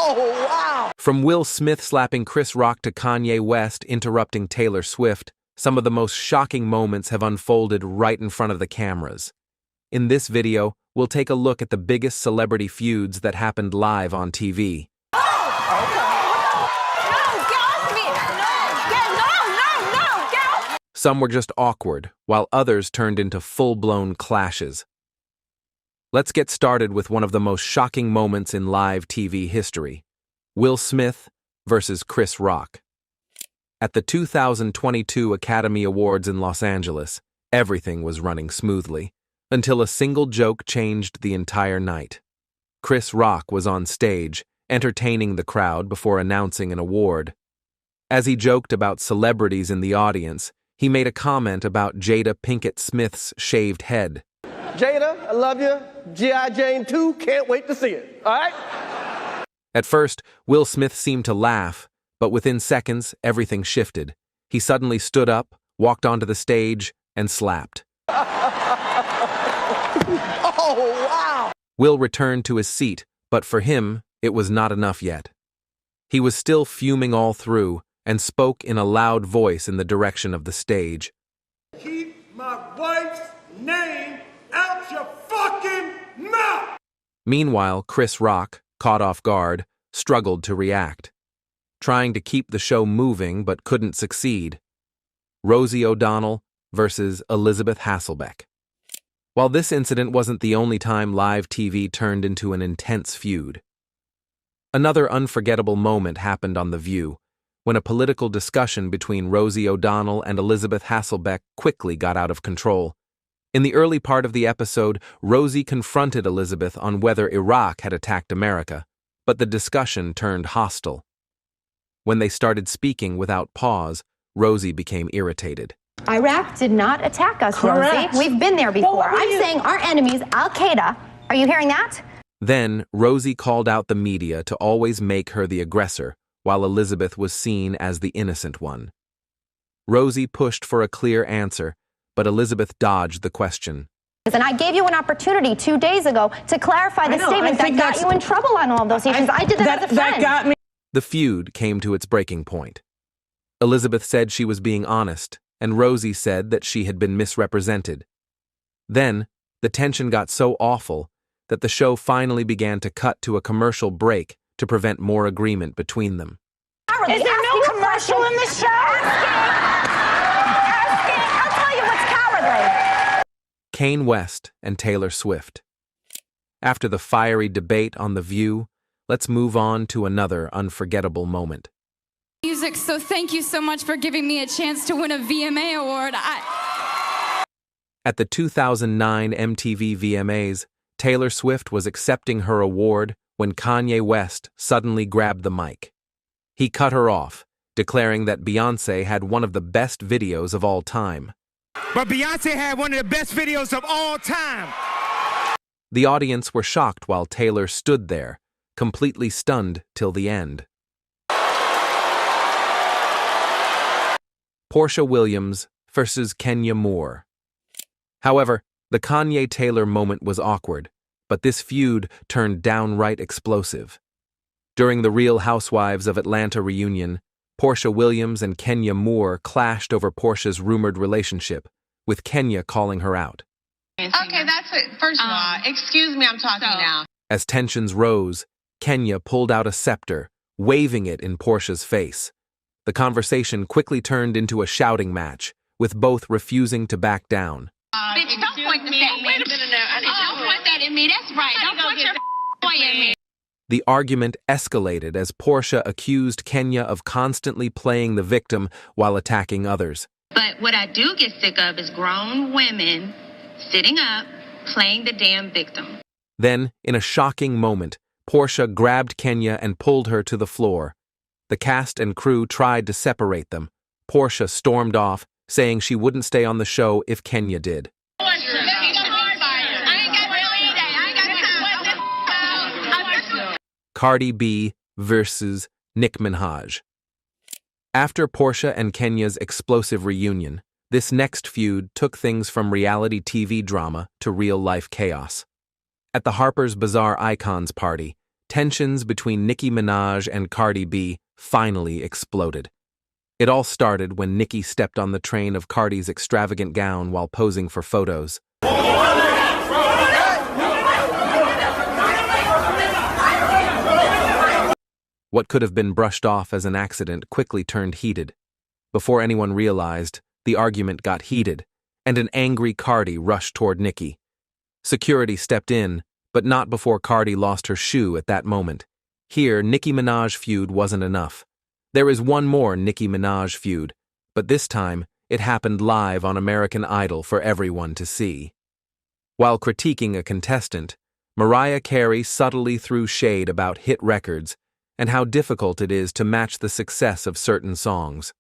Oh, wow! From Will Smith slapping Chris Rock to Kanye West interrupting Taylor Swift, some of the most shocking moments have unfolded right in front of the cameras. In this video, we'll take a look at the biggest celebrity feuds that happened live on TV. Some were just awkward, while others turned into full-blown clashes. Let's get started with one of the most shocking moments in live TV history: Will Smith versus Chris Rock. At the 2022 Academy Awards in Los Angeles, everything was running smoothly, until a single joke changed the entire night. Chris Rock was on stage, entertaining the crowd before announcing an award. As he joked about celebrities in the audience, he made a comment about Jada Pinkett Smith's shaved head. Jada, I love you. G.I. Jane 2, can't wait to see it, all right? At first, Will Smith seemed to laugh, but within seconds, everything shifted. He suddenly stood up, walked onto the stage, and slapped. Oh, wow! Will returned to his seat, but for him, it was not enough yet. He was still fuming all through, and spoke in a loud voice in the direction of the stage. Keep my wife's name out your fucking mouth! Meanwhile, Chris Rock, caught off guard, struggled to react, trying to keep the show moving but couldn't succeed. Rosie O'Donnell versus Elizabeth Hasselbeck. While this incident wasn't the only time live TV turned into an intense feud, another unforgettable moment happened on The View, when a political discussion between Rosie O'Donnell and Elizabeth Hasselbeck quickly got out of control. In the early part of the episode, Rosie confronted Elizabeth on whether Iraq had attacked America, but the discussion turned hostile. When they started speaking without pause, Rosie became irritated. Iraq did not attack us, Correct. Rosie. We've been there before. I'm saying our enemies, Al-Qaeda. Are you hearing that? Then, Rosie called out the media to always make her the aggressor, while Elizabeth was seen as the innocent one. Rosie pushed for a clear answer, but Elizabeth dodged the question. And I gave you an opportunity 2 days ago to clarify the statement that got you in trouble on all of those issues. I did that as a friend. That got me. The feud came to its breaking point. Elizabeth said she was being honest, and Rosie said that she had been misrepresented. Then, the tension got so awful that the show finally began to cut to a commercial break to prevent more agreement between them. Is there no commercial in the show? Asking. I'll tell you what's cowardly. Kanye West and Taylor Swift. After the fiery debate on The View, let's move on to another unforgettable moment. Music, so thank you so much for giving me a chance to win a VMA award. At the 2009 MTV VMAs, Taylor Swift was accepting her award when Kanye West suddenly grabbed the mic. He cut her off, declaring that Beyoncé had one of the best videos of all time. But Beyonce had one of the best videos of all time. The audience were shocked while Taylor stood there, completely stunned till the end. Porsha Williams versus Kenya Moore. However, the Kanye-Taylor moment was awkward, but this feud turned downright explosive. During the Real Housewives of Atlanta reunion, Porsha Williams and Kenya Moore clashed over Porsha's rumored relationship, with Kenya calling her out. Okay, that's it. First of all, excuse me, I'm talking now. As tensions rose, Kenya pulled out a scepter, waving it in Porsha's face. The conversation quickly turned into a shouting match, with both refusing to back down. Bitch, don't point the at me. Wait a minute now. Don't point that at me. That's right. Don't point your point at me. The argument escalated as Porsha accused Kenya of constantly playing the victim while attacking others. But what I do get sick of is grown women sitting up, playing the damn victim. Then, in a shocking moment, Porsha grabbed Kenya and pulled her to the floor. The cast and crew tried to separate them. Porsha stormed off, saying she wouldn't stay on the show if Kenya did. Cardi B versus Nicki Minaj. After Porsha and Kenya's explosive reunion, this next feud took things from reality TV drama to real-life chaos. At the Harper's Bazaar Icons party, tensions between Nicki Minaj and Cardi B finally exploded. It all started when Nicki stepped on the train of Cardi's extravagant gown while posing for photos. What could have been brushed off as an accident quickly turned heated. Before anyone realized, the argument got heated, and an angry Cardi rushed toward Nicki. Security stepped in, but not before Cardi lost her shoe at that moment. Here, Nicki Minaj feud wasn't enough. There is one more Nicki Minaj feud, but this time, it happened live on American Idol for everyone to see. While critiquing a contestant, Mariah Carey subtly threw shade about hit records and how difficult it is to match the success of certain songs.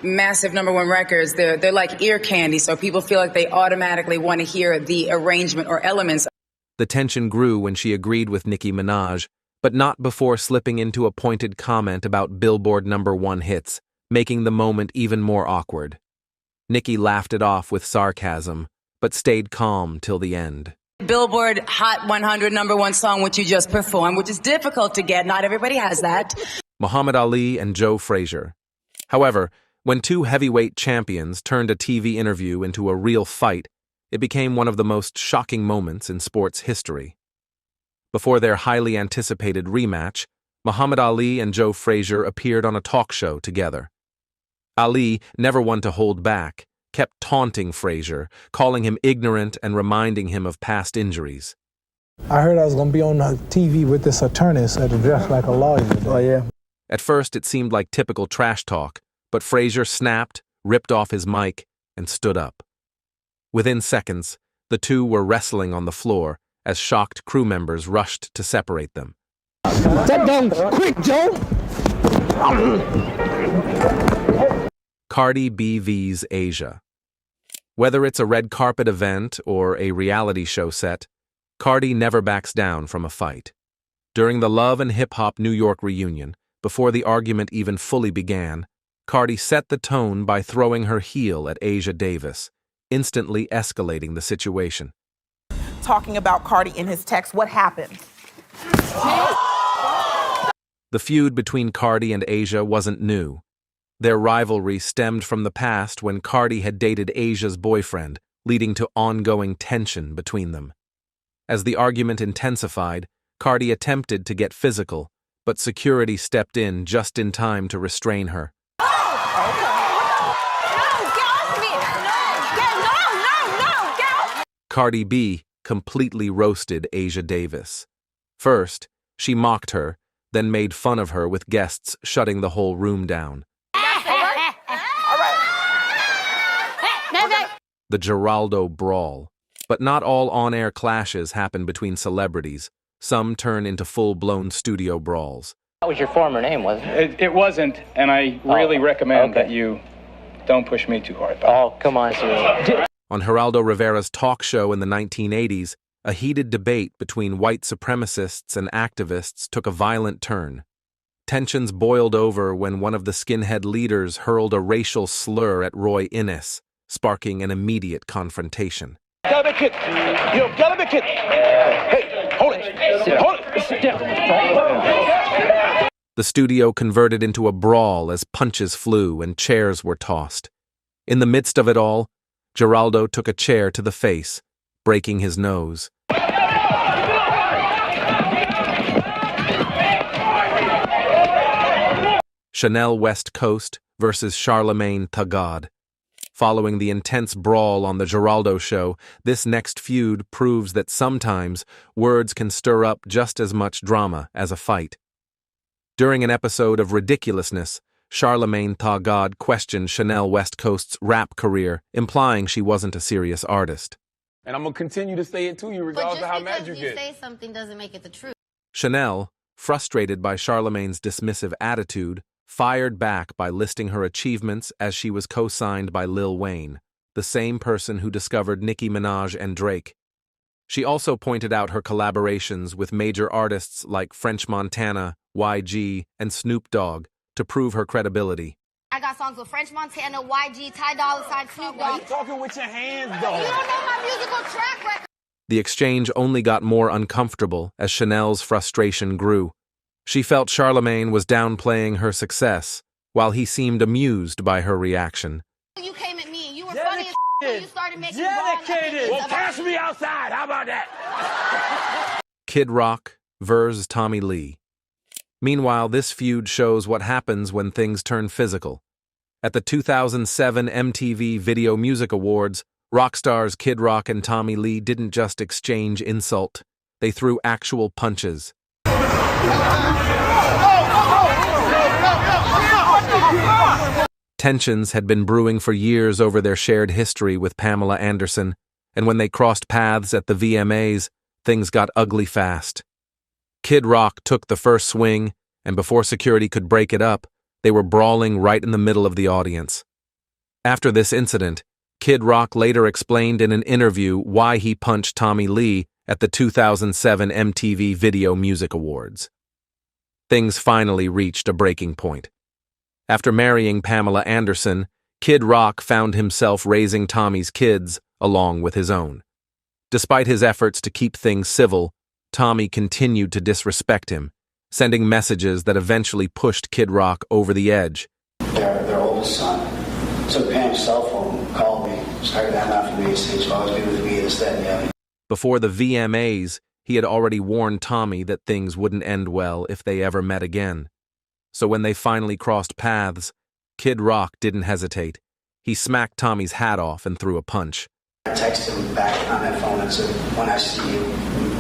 Massive #1 records, they're like ear candy, so people feel like they automatically want to hear the arrangement or elements. The tension grew when she agreed with Nicki Minaj, but not before slipping into a pointed comment about Billboard #1 hits, making the moment even more awkward. Nicki laughed it off with sarcasm, but stayed calm till the end. Billboard Hot 100 #1 song, which you just performed, which is difficult to get. Not everybody has that. Muhammad Ali and Joe Frazier. However, when two heavyweight champions turned a TV interview into a real fight, it became one of the most shocking moments in sports history. Before their highly anticipated rematch, Muhammad Ali and Joe Frazier appeared on a talk show together. Ali, never one to hold back, kept taunting Frazier, calling him ignorant and reminding him of past injuries. I heard I was going to be on the TV with this attorney that dressed like a lawyer. Oh, yeah. At first, it seemed like typical trash talk, but Frazier snapped, ripped off his mic, and stood up. Within seconds, the two were wrestling on the floor as shocked crew members rushed to separate them. Sit down quick, Joe! Cardi B vs. Asia. Whether it's a red carpet event or a reality show set, Cardi never backs down from a fight. During the Love and Hip Hop New York reunion, before the argument even fully began, Cardi set the tone by throwing her heel at Asia Davis, instantly escalating the situation. Talking about Cardi in his text, what happened? The feud between Cardi and Asia wasn't new. Their rivalry stemmed from the past when Cardi had dated Asia's boyfriend, leading to ongoing tension between them. As the argument intensified, Cardi attempted to get physical, but security stepped in just in time to restrain her. Cardi B completely roasted Asia Davis. First, she mocked her, then made fun of her with guests shutting the whole room down. The Geraldo Brawl. But not all on-air clashes happen between celebrities. Some turn into full-blown studio brawls. That was your former name, wasn't it? It wasn't, and I really recommend that you don't push me too hard. Oh, come on. On Geraldo Rivera's talk show in the 1980s, a heated debate between white supremacists and activists took a violent turn. Tensions boiled over when one of the skinhead leaders hurled a racial slur at Roy Innis, sparking an immediate confrontation. Gotta be kidding. Yo, gotta be kidding. Hey, hold it. Hold it. Sit down. The studio converted into a brawl as punches flew and chairs were tossed. In the midst of it all, Geraldo took a chair to the face, breaking his nose. Chanel West Coast versus Charlemagne the God. Following the intense brawl on the Geraldo show, this next feud proves that sometimes words can stir up just as much drama as a fight. During an episode of Ridiculousness, Charlemagne the God questioned Chanel West Coast's rap career, implying she wasn't a serious artist. And I'm going to continue to say it to you regardless of how mad you get. But just because you say something doesn't make it the truth. Chanel, frustrated by Charlemagne's dismissive attitude, fired back by listing her achievements as she was co-signed by Lil Wayne, the same person who discovered Nicki Minaj and Drake. She also pointed out her collaborations with major artists like French Montana, YG, and Snoop Dogg to prove her credibility. I got songs with French Montana, YG, Ty Dolla $ign, Snoop Dogg. Why are you talking with your hands, though? You don't know my musical track record. The exchange only got more uncomfortable as Chanel's frustration grew. She felt Charlemagne was downplaying her success, while he seemed amused by her reaction. You came at me and you were funny as when you started making Dedicated. Well, cash me outside. How about that? Kid Rock vs. Tommy Lee. Meanwhile, this feud shows what happens when things turn physical. At the 2007 MTV Video Music Awards, rock stars Kid Rock and Tommy Lee didn't just exchange insult, they threw actual punches. Tensions had been brewing for years over their shared history with Pamela Anderson, and when they crossed paths at the VMAs, things got ugly fast. Kid Rock took the first swing, and before security could break it up, they were brawling right in the middle of the audience. After this incident, Kid Rock later explained in an interview why he punched Tommy Lee at the 2007 MTV Video Music Awards. Things finally reached a breaking point. After marrying Pamela Anderson, Kid Rock found himself raising Tommy's kids along with his own. Despite his efforts to keep things civil, Tommy continued to disrespect him, sending messages that eventually pushed Kid Rock over the edge. Their oldest son took Pam's cell phone, called me, started that out for me, said she'll always be with me, this, that, and the other. Before the VMAs, he had already warned Tommy that things wouldn't end well if they ever met again. So when they finally crossed paths, Kid Rock didn't hesitate. He smacked Tommy's hat off and threw a punch. I texted him back on that phone and said, when I see you,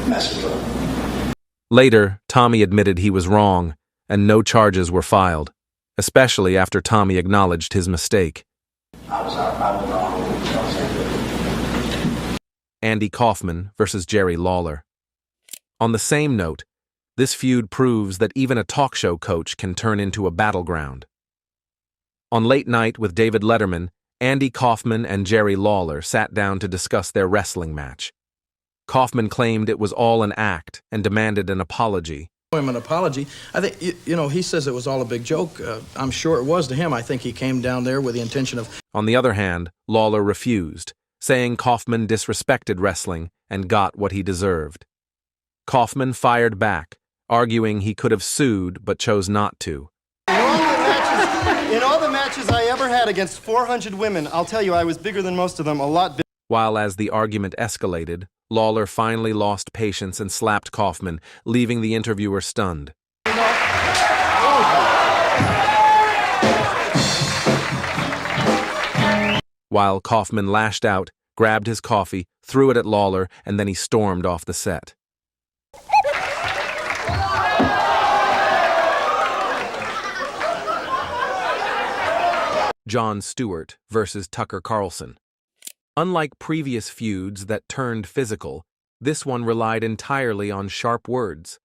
message her. Later, Tommy admitted he was wrong, and no charges were filed, especially after Tommy acknowledged his mistake. I was wrong. Andy Kaufman versus Jerry Lawler. On the same note, this feud proves that even a talk show coach can turn into a battleground. On Late Night with David Letterman, Andy Kaufman and Jerry Lawler sat down to discuss their wrestling match. Kaufman claimed it was all an act and demanded an apology. An apology. I think, he says it was all a big joke. I'm sure it was to him. I think he came down there with the intention of... On the other hand, Lawler refused, saying Kaufman disrespected wrestling and got what he deserved. Kaufman fired back, arguing he could have sued but chose not to. In all the matches I ever had against 400 women, I'll tell you I was bigger than most of them, a lot bigger. While as the argument escalated, Lawler finally lost patience and slapped Kaufman, leaving the interviewer stunned. While Kaufman lashed out, grabbed his coffee, threw it at Lawler, and then he stormed off the set. Jon Stewart versus Tucker Carlson. Unlike previous feuds that turned physical, this one relied entirely on sharp words.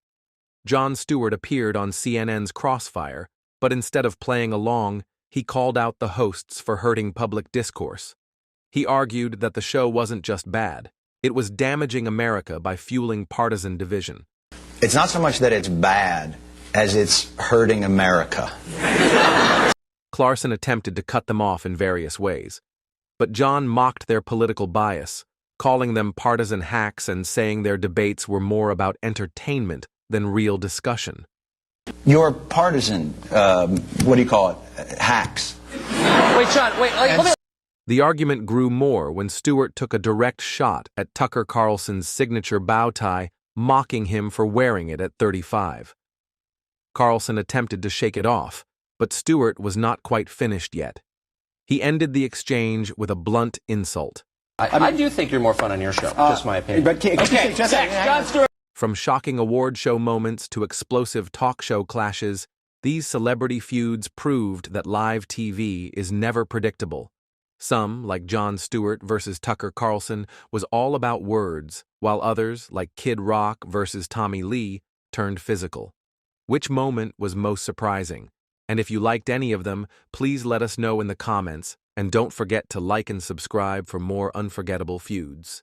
Jon Stewart appeared on CNN's Crossfire, but instead of playing along, he called out the hosts for hurting public discourse. He argued that the show wasn't just bad, it was damaging America by fueling partisan division. It's not so much that it's bad as it's hurting America. Clarkson attempted to cut them off in various ways, but Jon mocked their political bias, calling them partisan hacks and saying their debates were more about entertainment than real discussion. Your partisan, hacks. Wait, Sean, let me... The argument grew more when Stewart took a direct shot at Tucker Carlson's signature bow tie, mocking him for wearing it at 35. Carlson attempted to shake it off, but Stewart was not quite finished yet. He ended the exchange with a blunt insult. I do think you're more fun on your show, just my opinion. But Jon Stewart. From shocking award show moments to explosive talk show clashes, these celebrity feuds proved that live TV is never predictable. Some, like Jon Stewart versus Tucker Carlson, was all about words, while others, like Kid Rock versus Tommy Lee, turned physical. Which moment was most surprising? And if you liked any of them, please let us know in the comments, and don't forget to like and subscribe for more unforgettable feuds.